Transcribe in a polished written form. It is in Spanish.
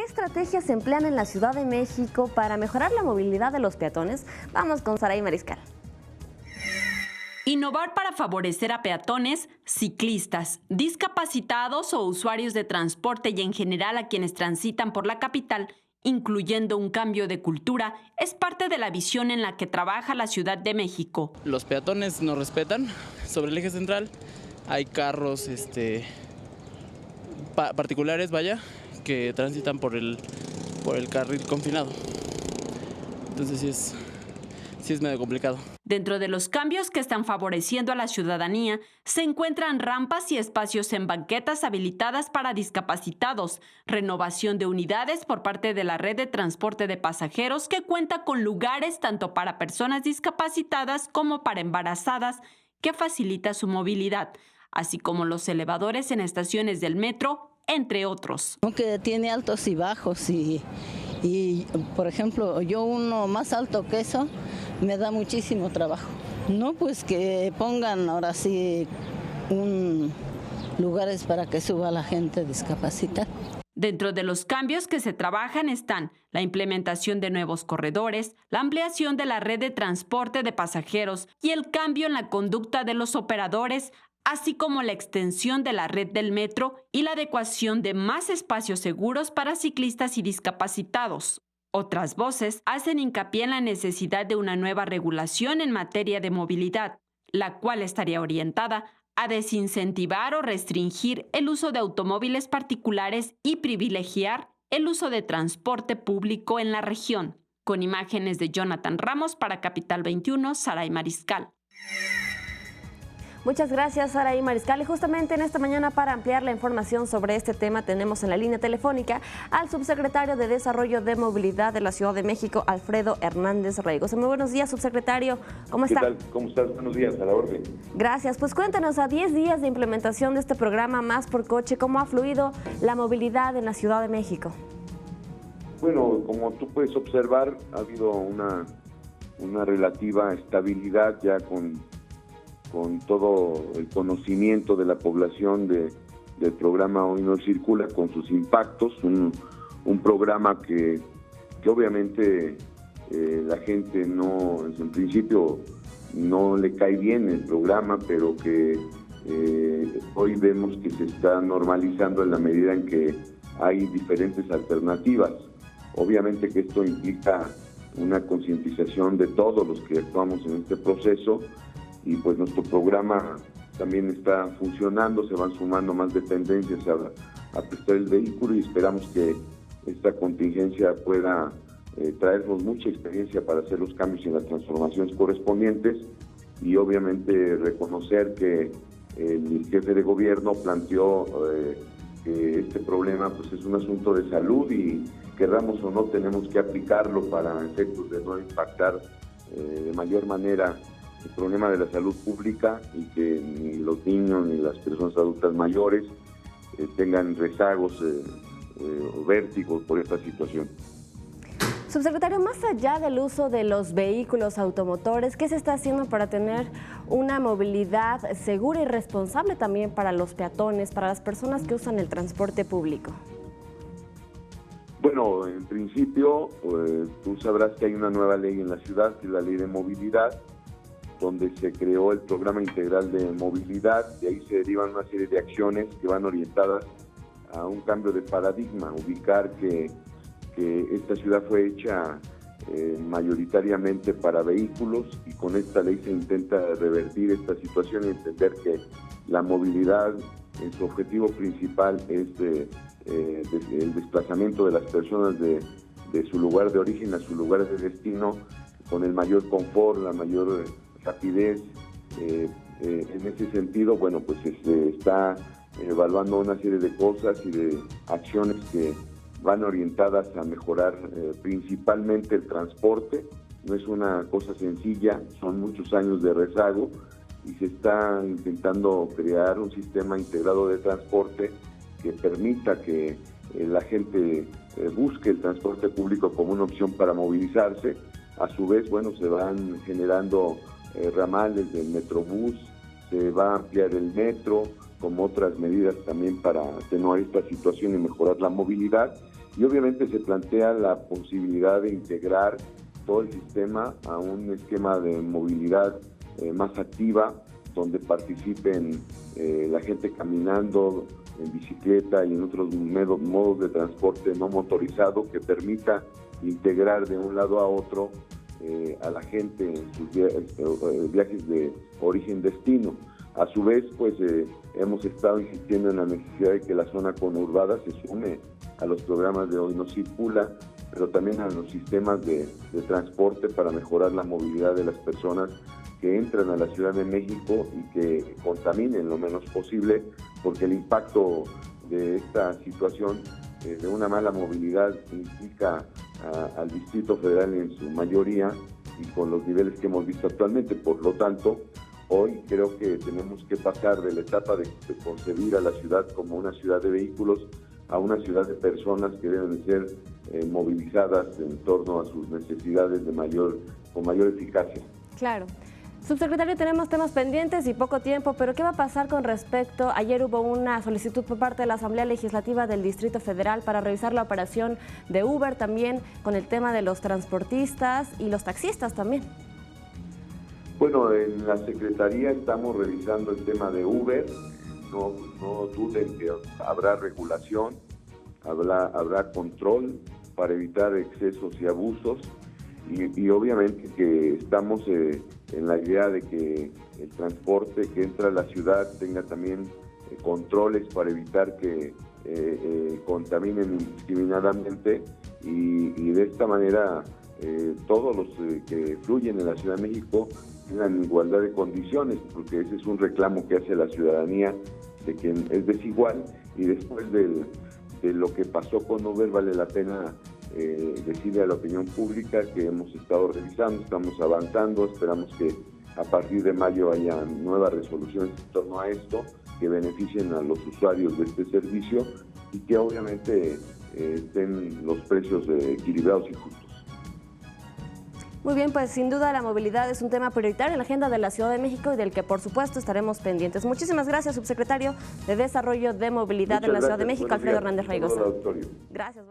estrategias se emplean en la Ciudad de México para mejorar la movilidad de los peatones? Vamos con Saray Mariscal. Innovar para favorecer a peatones, ciclistas, discapacitados o usuarios de transporte y en general a quienes transitan por la capital, incluyendo un cambio de cultura, es parte de la visión en la que trabaja la Ciudad de México. Los peatones nos respetan sobre el eje central. Hay carros particulares, que transitan por el carril confinado. Entonces sí es medio complicado. Dentro de los cambios que están favoreciendo a la ciudadanía, se encuentran rampas y espacios en banquetas habilitadas para discapacitados, renovación de unidades por parte de la red de transporte de pasajeros que cuenta con lugares tanto para personas discapacitadas como para embarazadas, que facilita su movilidad, así como los elevadores en estaciones del metro, entre otros. Aunque tiene altos y bajos y por ejemplo, yo uno más alto que eso me da muchísimo trabajo. No, pues que pongan ahora sí lugares para que suba la gente discapacitada. Dentro de los cambios que se trabajan están la implementación de nuevos corredores, la ampliación de la red de transporte de pasajeros y el cambio en la conducta de los operadores, así como la extensión de la red del metro y la adecuación de más espacios seguros para ciclistas y discapacitados. Otras voces hacen hincapié en la necesidad de una nueva regulación en materia de movilidad, la cual estaría orientada a desincentivar o restringir el uso de automóviles particulares y privilegiar el uso de transporte público en la región. Con imágenes de Jonathan Ramos para Capital 21, Saray Mariscal. Muchas gracias, Saray Mariscal. Y justamente en esta mañana, para ampliar la información sobre este tema, tenemos en la línea telefónica al subsecretario de Desarrollo de Movilidad de la Ciudad de México, Alfredo Hernández Reigos. Muy buenos días, subsecretario. ¿Cómo está? ¿Qué tal? ¿Cómo estás? Buenos días, a la orden. Gracias. Pues cuéntanos, a 10 días de implementación de este programa Más por Coche, ¿cómo ha fluido la movilidad en la Ciudad de México? Bueno, como tú puedes observar, ha habido una relativa estabilidad ya con todo el conocimiento de la población del programa Hoy No Circula, con sus impactos, un programa que obviamente la gente no, en principio no le cae bien el programa, pero que hoy vemos que se está normalizando en la medida en que hay diferentes alternativas. Obviamente que esto implica una concientización de todos los que actuamos en este proceso, y pues nuestro programa también está funcionando, se van sumando más dependencias a prestar el vehículo y esperamos que esta contingencia pueda traernos mucha experiencia para hacer los cambios y las transformaciones correspondientes, y obviamente reconocer que el jefe de gobierno planteó que este problema pues es un asunto de salud y querramos o no tenemos que aplicarlo para efectos de no impactar de mayor manera el problema de la salud pública, y que ni los niños ni las personas adultas mayores tengan rezagos o vértigos por esta situación. Subsecretario, más allá del uso de los vehículos automotores, ¿qué se está haciendo para tener una movilidad segura y responsable también para los peatones, para las personas que usan el transporte público? Bueno, en principio, tú sabrás que hay una nueva ley en la ciudad, que es la Ley de Movilidad, donde se creó el Programa Integral de Movilidad. De ahí se derivan una serie de acciones que van orientadas a un cambio de paradigma, ubicar que esta ciudad fue hecha mayoritariamente para vehículos, y con esta ley se intenta revertir esta situación y entender que la movilidad en su objetivo principal es el desplazamiento de las personas de su lugar de origen a su lugar de destino con el mayor confort, la mayor rapidez. En ese sentido, bueno, pues se está evaluando una serie de cosas y de acciones que van orientadas a mejorar principalmente el transporte. No es una cosa sencilla, son muchos años de rezago, y se está intentando crear un sistema integrado de transporte que permita que la gente busque el transporte público como una opción para movilizarse. A su vez, bueno, se van generando ramales del Metrobús, se va a ampliar el metro, como otras medidas también para atenuar esta situación y mejorar la movilidad. Y obviamente se plantea la posibilidad de integrar todo el sistema a un esquema de movilidad más activa, donde participen la gente caminando, en bicicleta y en otros modos de transporte no motorizado, que permita integrar de un lado a otro a la gente en sus viajes de origen-destino. A su vez, pues hemos estado insistiendo en la necesidad de que la zona conurbada se sume a los programas de Hoy No Circula, pero también a los sistemas de transporte para mejorar la movilidad de las personas que entran a la Ciudad de México y que contaminen lo menos posible, porque el impacto de esta situación de una mala movilidad implica al Distrito Federal en su mayoría y con los niveles que hemos visto actualmente. Por lo tanto, hoy creo que tenemos que pasar de la etapa de concebir a la ciudad como una ciudad de vehículos a una ciudad de personas que deben ser movilizadas en torno a sus necesidades con mayor eficacia. Claro. Subsecretario, tenemos temas pendientes y poco tiempo, pero ¿qué va a pasar con respecto? Ayer hubo una solicitud por parte de la Asamblea Legislativa del Distrito Federal para revisar la operación de Uber, también con el tema de los transportistas y los taxistas también. Bueno, en la Secretaría estamos revisando el tema de Uber. No duden que habrá regulación, habrá control para evitar excesos y abusos. Y obviamente que estamos en la idea de que el transporte que entra a la ciudad tenga también controles para evitar que contaminen indiscriminadamente y de esta manera todos los que fluyen en la Ciudad de México tengan igualdad de condiciones, porque ese es un reclamo que hace la ciudadanía de que es desigual, y después de lo que pasó con Uber vale la pena decirle a la opinión pública que hemos estado revisando, estamos avanzando, esperamos que a partir de mayo haya nuevas resoluciones en torno a esto, que beneficien a los usuarios de este servicio y que obviamente estén los precios equilibrados y justos. Muy bien, pues sin duda la movilidad es un tema prioritario en la agenda de la Ciudad de México y del que por supuesto estaremos pendientes. Muchísimas gracias, subsecretario de Desarrollo de Movilidad de la Ciudad de México, Alfredo Hernández Raigosa. Gracias.